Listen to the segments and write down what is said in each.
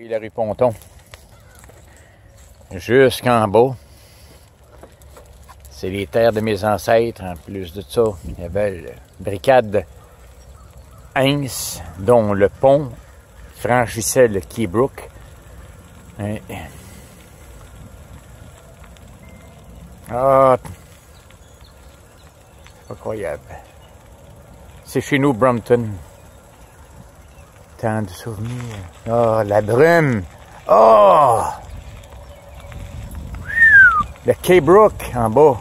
Et la rue Ponton, jusqu'en bas, c'est les terres de mes ancêtres. En plus de ça, il y avait le brigade Heinz, dont le pont franchissait le Key Brook. Ah, incroyable. C'est chez nous, Brompton. Tant de souvenirs. Oh, la brume. Oh! Le Key Brook en bas.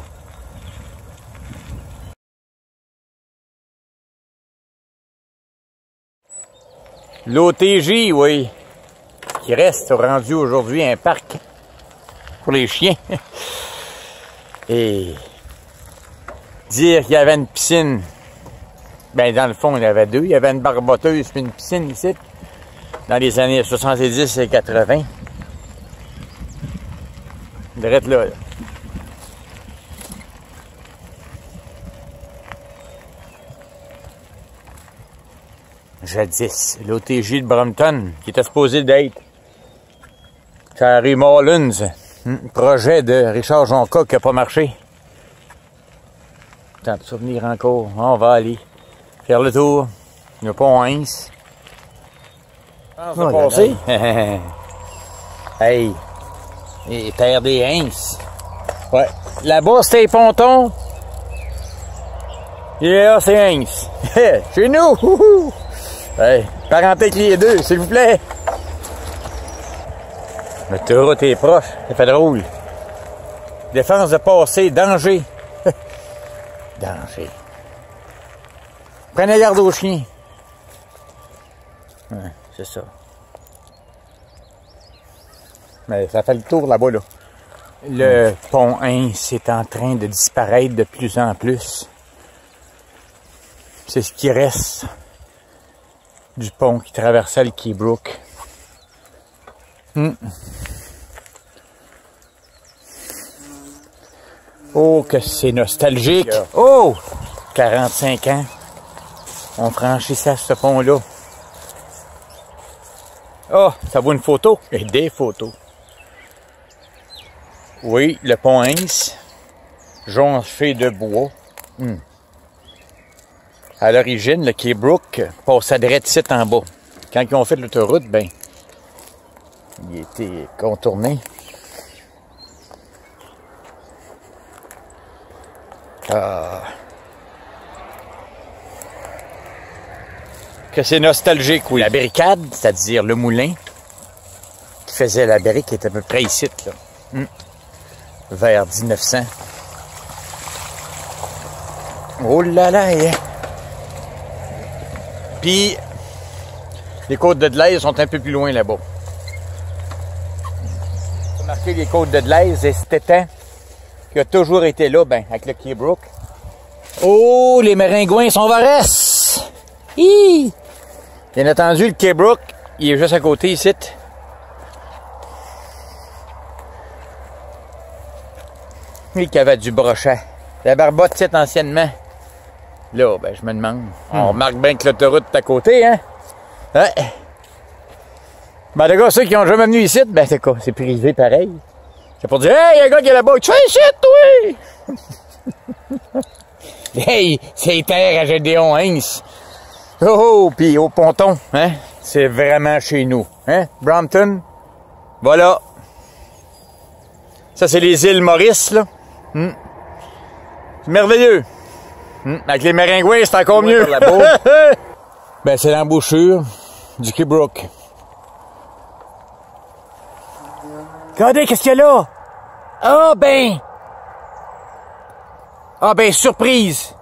L'OTJ, oui. Qui reste rendu aujourd'hui un parc pour les chiens. Et dire qu'il y avait une piscine. Ben, dans le fond, il y avait deux. Il y avait une barboteuse puis une piscine ici, dans les années 70 et 80. Direct là. Jadis, l'OTJ de Brompton, qui était supposé d'être sur la rue Mullins. Projet de Richard Jonca qui n'a pas marché. Tant de souvenirs encore. On va aller faire le tour. Il n'y a pas un Heinz. On va passer. Hey! Et terre des Heinz. Ouais. Là-bas, c'était les pontons. Et là, c'est Heinz. Chez nous! Hey, parenté avec les deux, s'il vous plaît. L'autoroute est proche. Ça fait drôle. Défense de passer. Danger. Danger. Prenez garde aux chiens. Ouais, c'est ça. Mais ça fait le tour là-bas, là. Le pont Heinz est en train de disparaître de plus en plus. C'est ce qui reste du pont qui traversait le Key Brook. Oh, que c'est nostalgique! Oh! 45 ans. On franchissait ce pont-là. Oh, ça vaut une photo? Et des photos. Oui, le pont Heinz, jonché de bois. À l'origine, le Key Brook passait direct ici en bas. Quand ils ont fait l'autoroute, ben, il était contourné. Ah. Que c'est nostalgique, oui. La barricade, c'est-à-dire le moulin qui faisait la barrique, est à peu près ici, là. Vers 1900. Oh là là! Puis, les côtes de Delaise sont un peu plus loin là-bas. Vous remarquez les côtes de Delaise et cet étang qui a toujours été là, ben, avec le Key Brook. Oh, les maringouins sont varesses! Hi! Bien entendu, le Key Brook, il est juste à côté ici. Il y avait du brochet. La barbotte, c'est anciennement. Là, ben, je me demande. On remarque bien que l'autoroute est à côté, hein? Ouais. Ben, les gars, ceux qui n'ont jamais venu ici, ben, c'est quoi? C'est privé pareil. C'est pour dire, hey, il y a un gars qui est là-bas. Tu fais ici, toi! Hey, c'est terre à Gédéon Heinz. Oh, puis au ponton, hein? C'est vraiment chez nous, hein? Brompton. Voilà. Ça, c'est les îles Maurice, là. C'est merveilleux. Avec les maringouins, c'est encore mieux. Ben, c'est l'embouchure du Key Brook. Regardez, qu'est-ce qu'il y a là? Ah ben, surprise.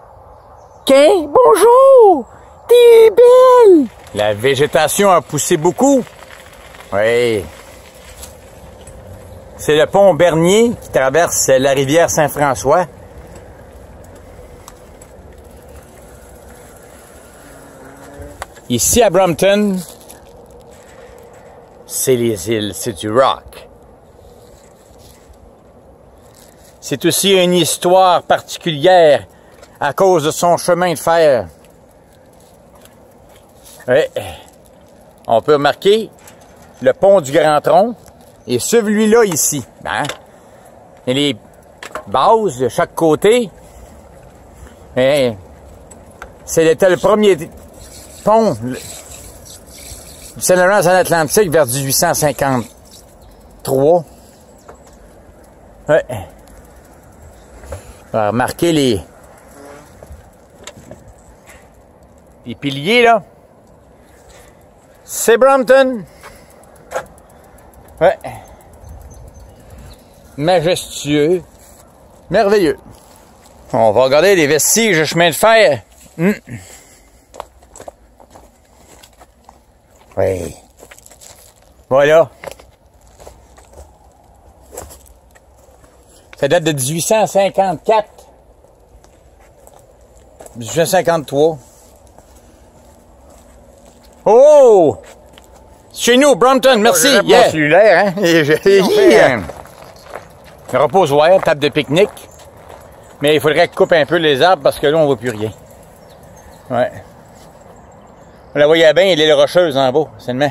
Qu'un, bonjour! T'es belle! La végétation a poussé beaucoup. Oui. C'est le pont Bernier qui traverse la rivière Saint-François. Ici à Brompton, c'est les îles, c'est du rock. C'est aussi une histoire particulière à cause de son chemin de fer. Oui. On peut remarquer le pont du Grand Tronc. Et celui-là ici, hein? Et les bases de chaque côté. C'était le premier pont du Saint-Laurent en Atlantique vers 1853. Ouais. On va remarquer les piliers, là. C'est Brampton. Ouais. Majestueux. Merveilleux. On va regarder les vestiges de chemin de fer. Oui. Voilà. Ça date de 1854. 1853. Oh! Chez nous, Brampton, merci. Oh, yeah. Cellulaire, hein? Un reposoir, table de pique-nique. Mais il faudrait couper un peu les arbres parce que là, on voit plus rien. Ouais. Vous la voyez bien, il est rocheuse en bas, seulement.